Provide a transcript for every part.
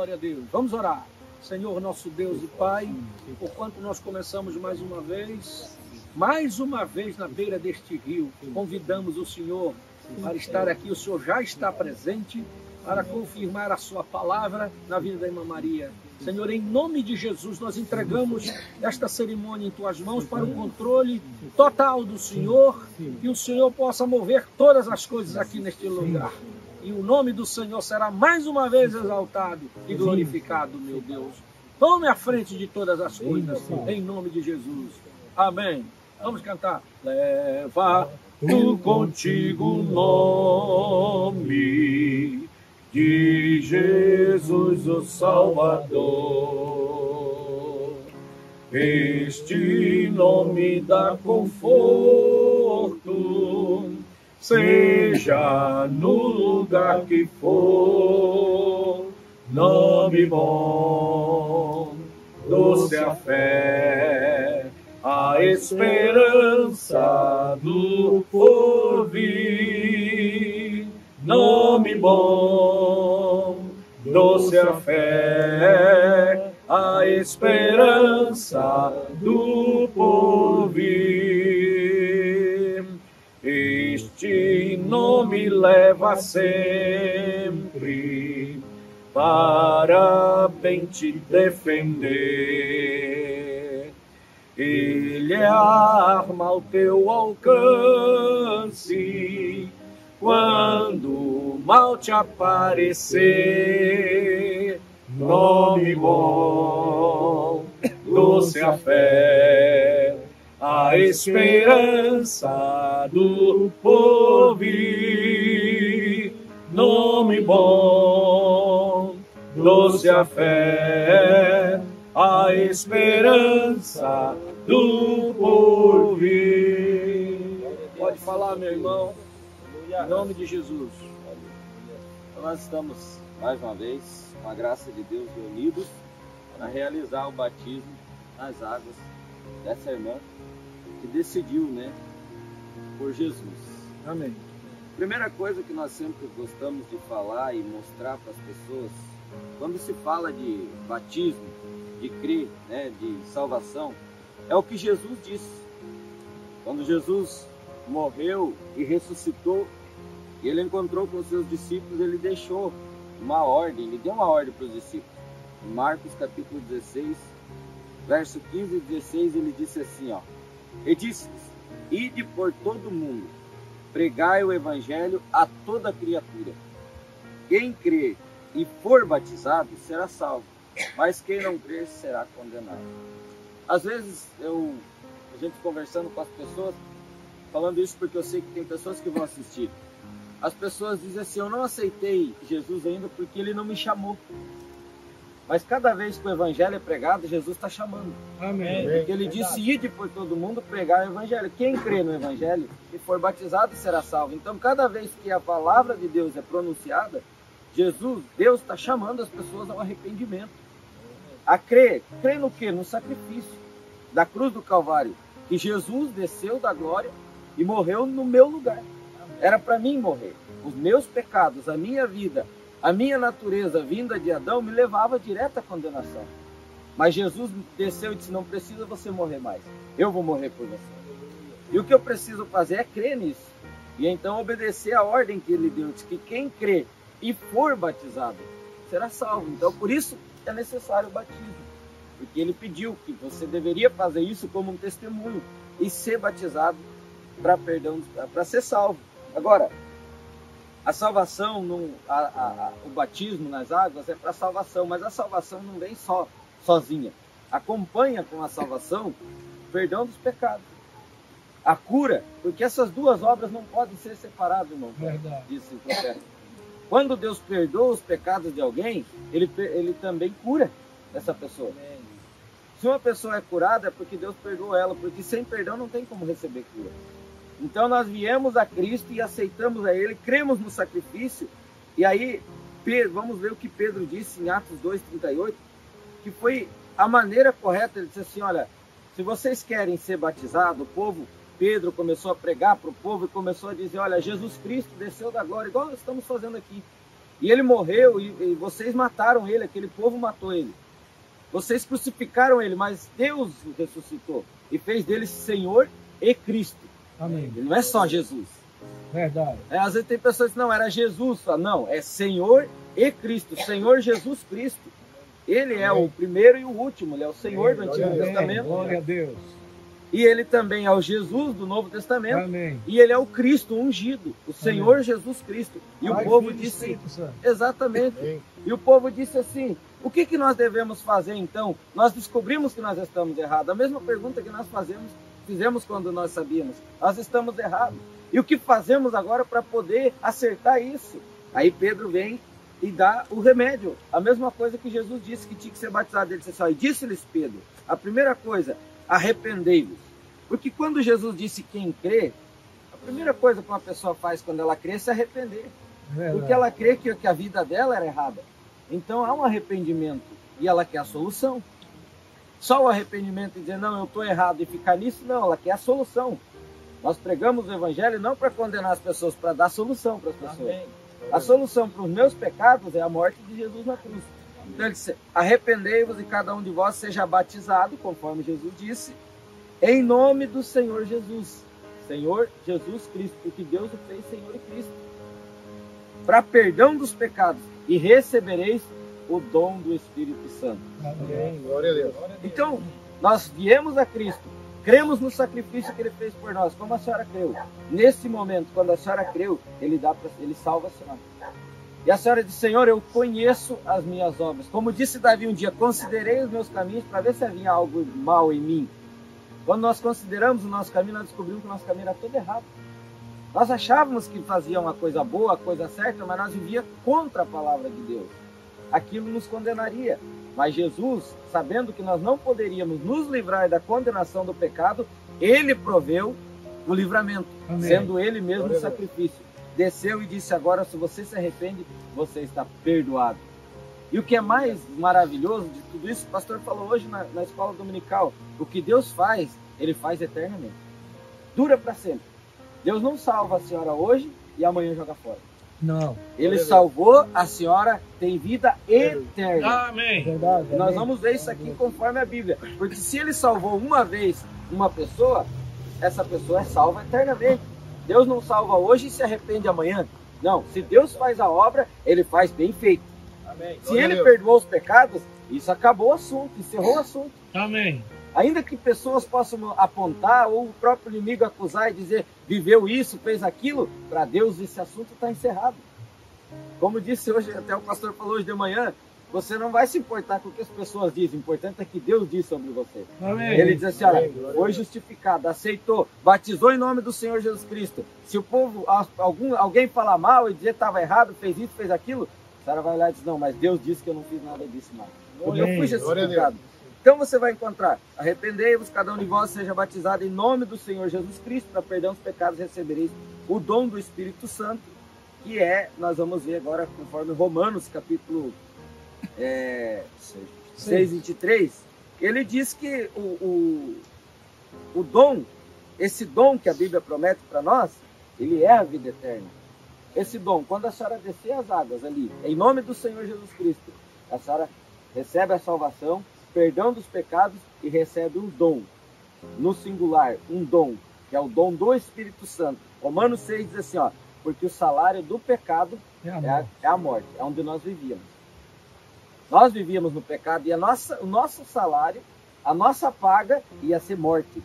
Glória a Deus. Vamos orar. Senhor, nosso Deus e Pai, por quanto nós começamos mais uma vez na beira deste rio, convidamos o Senhor para estar aqui. O Senhor já está presente para confirmar a sua palavra na vida da irmã Maria. Senhor, em nome de Jesus, nós entregamos esta cerimônia em Tuas mãos para o controle total do Senhor, que o Senhor possa mover todas as coisas aqui neste lugar. E o nome do Senhor será mais uma vez exaltado e glorificado, meu Deus. Tome a frente de todas as coisas, em nome de Jesus. Amém. Vamos cantar. Leva tu contigo o nome de Jesus, o Salvador. Este nome dá conforto, seja no lugar que for. Nome bom, doce a fé, a esperança do porvir. Nome bom, doce a fé, a esperança do porvir. Este nome leva sempre para bem te defender. Ele é a arma ao teu alcance quando o mal te aparecer. Nome bom, doce a fé, a esperança do porvir. Nome bom, doce a fé, a esperança do porvir. Pode falar, meu irmão, em nome de Jesus. Então nós estamos, mais uma vez, com a graça de Deus, reunidos para realizar o batismo nas águas dessa irmã que decidiu, por Jesus. Amém. Primeira coisa que nós sempre gostamos de falar e mostrar para as pessoas, quando se fala de batismo, de crer, de salvação, é o que Jesus disse. Quando Jesus morreu e ressuscitou, e ele encontrou com os seus discípulos, ele deixou uma ordem, ele deu uma ordem para os discípulos. Em Marcos capítulo 16, verso 15 e 16, ele disse assim, e disse-lhes: ide por todo o mundo, pregai o evangelho a toda criatura. Quem crer e for batizado será salvo, mas quem não crer será condenado. Às vezes a gente conversando com as pessoas, falando isso porque eu sei que tem pessoas que vão assistir. As pessoas dizem assim: eu não aceitei Jesus ainda porque ele não me chamou. Mas cada vez que o evangelho é pregado, Jesus está chamando. Amém. Porque ele disse: ide por todo mundo pregar o evangelho. Quem crê no evangelho e for batizado será salvo. Então, cada vez que a palavra de Deus é pronunciada, Deus está chamando as pessoas ao arrependimento. A crer. Crer no quê? No sacrifício da cruz do Calvário. Que Jesus desceu da glória e morreu no meu lugar. Era para mim morrer. Os meus pecados, a minha vida, a minha natureza vinda de Adão me levava direto à condenação. Mas Jesus desceu e disse: não precisa você morrer mais. Eu vou morrer por você. E o que eu preciso fazer é crer nisso. E então obedecer a ordem que ele deu. Diz que quem crê e for batizado será salvo. Então por isso é necessário o batismo. Porque ele pediu que você deveria fazer isso como um testemunho e ser batizado para ser salvo. Agora, a salvação, o batismo nas águas é para salvação, mas a salvação não vem sozinha. Acompanha com a salvação o perdão dos pecados. A cura, porque essas duas obras não podem ser separadas, irmão. Verdade. Disse o profeta. Quando Deus perdoa os pecados de alguém, ele também cura essa pessoa. Se uma pessoa é curada, é porque Deus perdoou ela, porque sem perdão não tem como receber cura. Então nós viemos a Cristo e aceitamos a Ele, cremos no sacrifício, e aí vamos ver o que Pedro disse em Atos 2,38, que foi a maneira correta. Ele disse assim: olha, se vocês querem ser batizados, Pedro começou a pregar para o povo e começou a dizer: olha, Jesus Cristo desceu da glória, igual nós estamos fazendo aqui. E ele morreu e vocês mataram ele, aquele povo matou ele. Vocês crucificaram ele, mas Deus o ressuscitou e fez dele Senhor e Cristo. Amém. Ele não é só Jesus. Verdade. Às vezes tem pessoas que não, era Jesus. Não, é Senhor e Cristo. Senhor Jesus Cristo. Ele é o primeiro e o último. Ele é o Senhor do Antigo Testamento. Glória a Deus. E ele também é o Jesus do Novo Testamento. Amém. E ele é o Cristo ungido, o Senhor Amém. Jesus Cristo. E Pai, o povo Filho, disse, Espírito, exatamente. Amém. E o povo disse assim, o que nós devemos fazer então? Nós descobrimos que nós estamos errados. A mesma pergunta que nós fizemos quando nós sabíamos. Nós estamos errados. E o que fazemos agora para poder acertar isso? Aí Pedro vem e dá o remédio. A mesma coisa que Jesus disse que tinha que ser batizado. Ele disse assim, e disse-lhes Pedro, a primeira coisa, arrependei-vos. Porque quando Jesus disse quem crê, a primeira coisa que uma pessoa faz quando ela crê é se arrepender. Porque ela crê que a vida dela era errada. Então há um arrependimento e ela quer a solução. Só o arrependimento e dizer, não, eu estou errado e ficar nisso, não, ela quer a solução. Nós pregamos o Evangelho não para condenar as pessoas, para dar solução para as pessoas. Amém. A solução para os meus pecados é a morte de Jesus na cruz. Então ele disse, arrependei-vos e cada um de vós seja batizado, conforme Jesus disse, em nome do Senhor Jesus. Senhor Jesus Cristo, porque Deus o fez Senhor e Cristo. Para perdão dos pecados, e recebereis o dom do Espírito Santo. Amém. Glória a Deus. Então, nós viemos a Cristo, cremos no sacrifício que Ele fez por nós, como a senhora creu. Nesse momento, quando a senhora creu, Ele salva a senhora. E a senhora diz, Senhor, eu conheço as minhas obras. Como disse Davi um dia, considerei os meus caminhos para ver se havia algo mal em mim. Quando nós consideramos o nosso caminho, nós descobrimos que o nosso caminho era todo errado. Nós achávamos que fazia uma coisa boa, a coisa certa, mas nós vivíamos contra a palavra de Deus. Aquilo nos condenaria. Mas Jesus, sabendo que nós não poderíamos nos livrar da condenação do pecado, Ele proveu o livramento, Amém. Sendo Ele mesmo o sacrifício. Desceu e disse, agora se você se arrepende, você está perdoado. E o que é mais maravilhoso de tudo isso, o pastor falou hoje na escola dominical, o que Deus faz, Ele faz eternamente. Dura para sempre. Deus não salva a senhora hoje e amanhã joga fora. Não. Ele salvou, a senhora tem vida eterna. Amém. Verdade, e nós vamos ver isso aqui conforme a Bíblia. Porque se Ele salvou uma vez uma pessoa, essa pessoa é salva eternamente. Deus não salva hoje e se arrepende amanhã. Não, se Deus faz a obra, Ele faz bem feito. Amém. Se Ele perdoou os pecados, isso acabou o assunto, encerrou o assunto. Amém. Ainda que pessoas possam apontar ou o próprio inimigo acusar e dizer, viveu isso, fez aquilo, para Deus esse assunto está encerrado. Como disse hoje, até o pastor falou hoje de manhã, você não vai se importar com o que as pessoas dizem, o importante é que Deus diz sobre você. Amém. Ele diz assim, olha, foi justificado, aceitou, batizou em nome do Senhor Jesus Cristo. Se o povo, alguém falar mal e dizer que estava errado, fez isso, fez aquilo, a senhora vai lá e diz, não, mas Deus disse que eu não fiz nada disso mais. Eu fui justificado. Então você vai encontrar, arrependei-vos, cada um de vós seja batizado em nome do Senhor Jesus Cristo, para perdão dos pecados recebereis o dom do Espírito Santo, que nós vamos ver agora, conforme Romanos, capítulo 6, 23, ele diz que o dom, esse dom que a Bíblia promete para nós, ele é a vida eterna. Esse dom, quando a senhora descer as águas ali, em nome do Senhor Jesus Cristo, a senhora recebe a salvação, perdão dos pecados e recebe um dom, no singular, um dom, que é o dom do Espírito Santo. Romanos 6 diz assim, ó, porque o salário do pecado é a morte, é onde nós vivíamos. Nós vivíamos no pecado e o nosso salário, a nossa paga ia ser morte.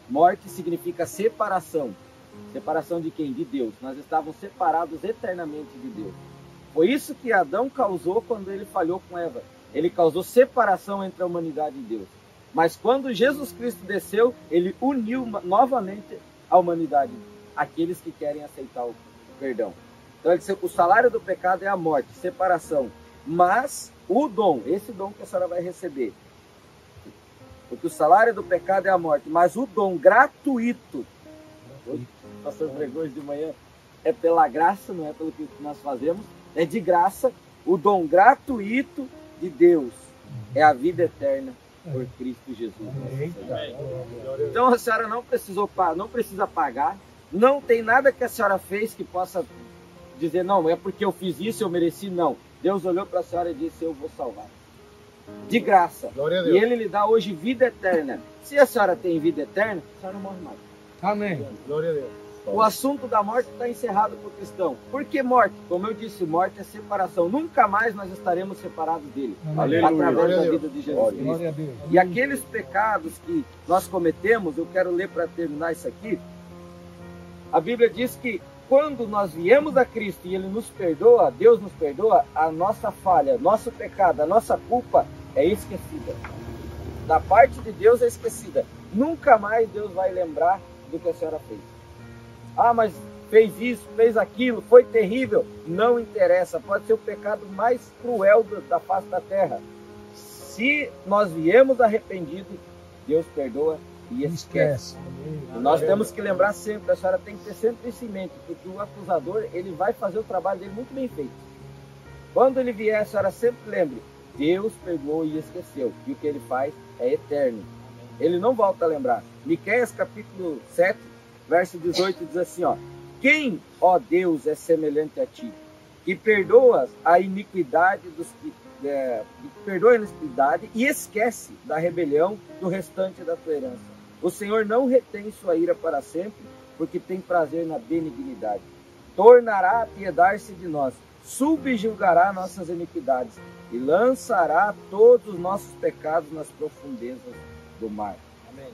Morte significa separação. Separação de quem? De Deus. Nós estávamos separados eternamente de Deus. Foi isso que Adão causou quando ele falhou com Eva. Ele causou separação entre a humanidade e Deus. Mas quando Jesus Cristo desceu, Ele uniu novamente a humanidade, aqueles que querem aceitar o perdão. Então ele disse, o salário do pecado é a morte, separação. Mas o dom, esse dom que a senhora vai receber, porque o salário do pecado é a morte, mas o dom gratuito, o pastor pregou hoje de manhã, é pela graça, não é pelo que nós fazemos, é de graça, o dom gratuito de Deus é a vida eterna por Cristo Jesus. Então a senhora não precisa pagar, não tem nada que a senhora fez que possa dizer, não, é porque eu fiz isso, eu mereci, não. Deus olhou para a senhora e disse, eu vou salvar. De graça. Glória a Deus. E Ele lhe dá hoje vida eterna. Se a senhora tem vida eterna, a senhora não morre mais. Amém. Glória a Deus. O assunto da morte está encerrado para o cristão. Por que morte? Como eu disse, morte é separação. Nunca mais nós estaremos separados dele. Aleluia. Através Glória a da Deus. vida de Jesus Cristo. Glória a Deus. E aqueles pecados que nós cometemos, eu quero ler para terminar isso aqui. A Bíblia diz que quando nós viemos a Cristo e Ele nos perdoa, Deus nos perdoa, a nossa falha, nosso pecado, a nossa culpa é esquecida. Da parte de Deus é esquecida. Nunca mais Deus vai lembrar do que a senhora fez. Ah, mas fez isso, fez aquilo, foi terrível. Não interessa, pode ser o pecado mais cruel da face da terra. Se nós viemos arrependidos, Deus perdoa e esquece. E nós temos que lembrar sempre, a senhora tem que ter sempre isso em mente, porque o acusador, ele vai fazer o trabalho dele muito bem feito. Quando ele vier, a senhora sempre lembre, Deus perdoou e esqueceu, e o que ele faz é eterno. Ele não volta a lembrar. Miqueias capítulo 7, verso 18 diz assim, ó, quem, ó Deus, é semelhante a ti, que perdoas a iniquidade dos que perdoa a iniquidade e esquece da rebelião do restante da tua herança. O Senhor não retém sua ira para sempre, porque tem prazer na benignidade. Tornará a piedar-se de nós, subjugará nossas iniquidades e lançará todos os nossos pecados nas profundezas do mar. Amém.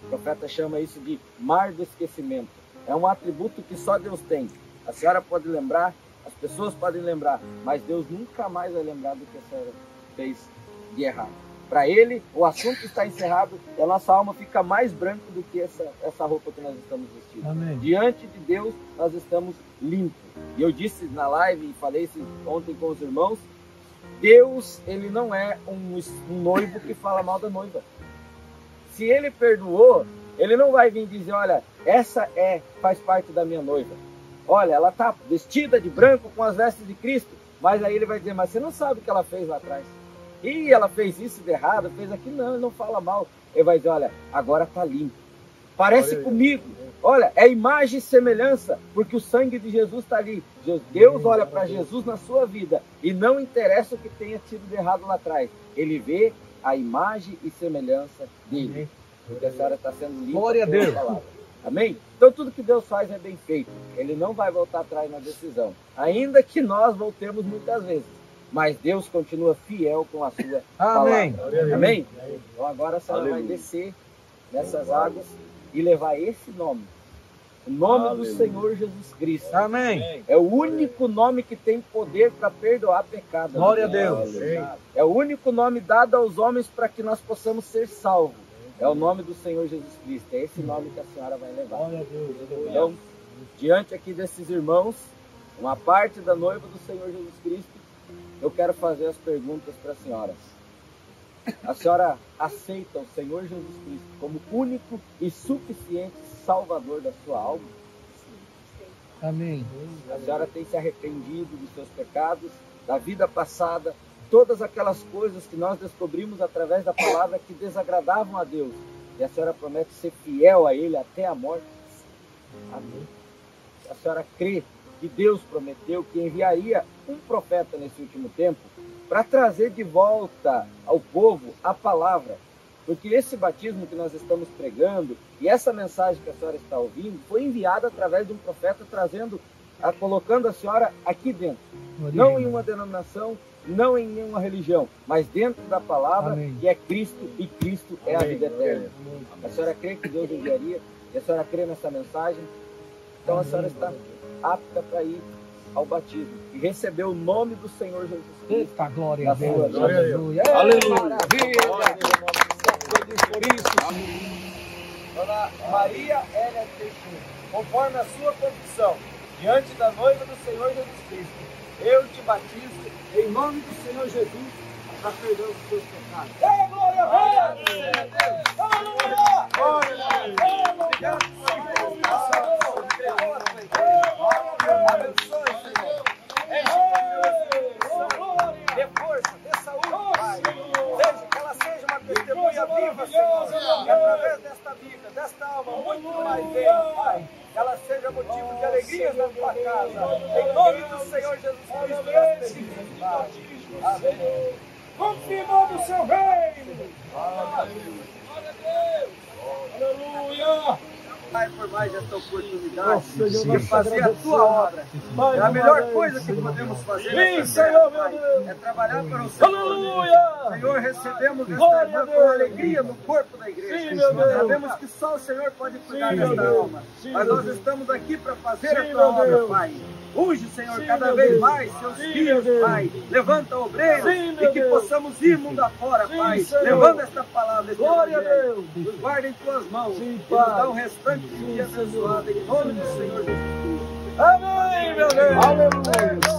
O profeta chama isso de mar do esquecimento. É um atributo que só Deus tem. A senhora pode lembrar, as pessoas podem lembrar, mas Deus nunca mais vai lembrar do que a senhora fez de errado. Para Ele, o assunto está encerrado e a nossa alma fica mais branca do que essa roupa que nós estamos vestindo. Amém. Diante de Deus, nós estamos limpos. E eu disse na live, e falei isso ontem com os irmãos, Deus, Ele não é um noivo que fala mal da noiva. Se Ele perdoou, Ele não vai vir dizer, olha, essa faz parte da minha noiva. Olha, ela está vestida de branco com as vestes de Cristo. Mas aí Ele vai dizer, mas você não sabe o que ela fez lá atrás. E ela fez isso de errado, fez aquilo. Não, Ele não fala mal. Ele vai dizer, olha, agora está limpo. Parece comigo. Olha, é imagem e semelhança, porque o sangue de Jesus está ali. Deus olha para Jesus na sua vida e não interessa o que tenha tido de errado lá atrás. Ele vê a imagem e semelhança dele. Porque a senhora está sendo limpa. Glória a Deus. Palavra. Amém? Então tudo que Deus faz é bem feito. Ele não vai voltar atrás na decisão. Ainda que nós voltemos muitas vezes. Mas Deus continua fiel com a sua Amém. palavra. Amém? Então agora a senhora vai descer nessas águas e levar esse nome. O nome do Senhor Jesus Cristo. Amém. É o único nome que tem poder para perdoar pecado. Glória a Deus. É o único nome dado aos homens para que nós possamos ser salvos. É o nome do Senhor Jesus Cristo. É esse nome que a senhora vai levar. Então, diante aqui desses irmãos, uma parte da noiva do Senhor Jesus Cristo, eu quero fazer as perguntas para a senhora. A senhora aceita o Senhor Jesus Cristo como único e suficiente Salvador da sua alma? Amém. A senhora tem se arrependido dos seus pecados, da vida passada, todas aquelas coisas que nós descobrimos através da palavra que desagradavam a Deus. E a senhora promete ser fiel a Ele até a morte? Amém. A senhora crê que Deus prometeu que enviaria um profeta nesse último tempo para trazer de volta ao povo a palavra. Porque esse batismo que nós estamos pregando e essa mensagem que a senhora está ouvindo foi enviada através de um profeta colocando a senhora aqui dentro. Não em uma denominação, não em nenhuma religião, mas dentro da palavra. Amém. Que é Cristo e Cristo é a vida eterna. A senhora crê que Deus enviaria e a senhora crê nessa mensagem? Então a senhora está apta para ir ao batismo e receber o nome do Senhor Jesus Cristo. Eita, glória a Deus. Glória a Deus. Aleluia. Por isso, Dona Maria Hélia Teixeira, conforme a sua convicção, diante da noiva do Senhor Jesus Cristo, eu te batizo em nome do Senhor Jesus para perdoar os seus pecados. Glória a Deus! Aleluia! Glória a Deus! Obrigado, abençoe, Senhor. Dê força, dê saúde, Pai. Veja que ela seja uma testemunha viva, Senhor. E através desta vida, desta alma, muito mais dele, Pai, ela seja motivo de alegria. dias na tua casa. Em nome do Senhor Jesus Cristo. Amém. Confirmando o seu reino. Aleluia. Pai, por mais essa oportunidade de fazer a tua obra. É a melhor coisa que podemos fazer. Sim, Senhor, meu Deus. É trabalhar para o Senhor. Aleluia. Senhor, recebemos esta irmã com alegria no corpo da igreja. Sim, meu Deus. Sabemos que só o Senhor pode cuidar Sim, desta meu Deus. alma. Sim, Mas meu nós Deus. estamos aqui para fazer a Sim, tua meu obra, Deus. Pai. Unge, Senhor, Sim, cada meu vez Deus. mais seus Sim, filhos, meu Deus. Pai. Levanta obreiros Sim, meu e que Deus. possamos ir mundo afora, Sim, Pai. Senhor. Levando esta palavra, este Glória a evangelho. Deus. Nos guarda em tuas mãos. Sim, E nos Pai. dá o restante do dia abençoado. Em nome do Senhor Jesus Cristo. Amém, meu Deus. Aleluia.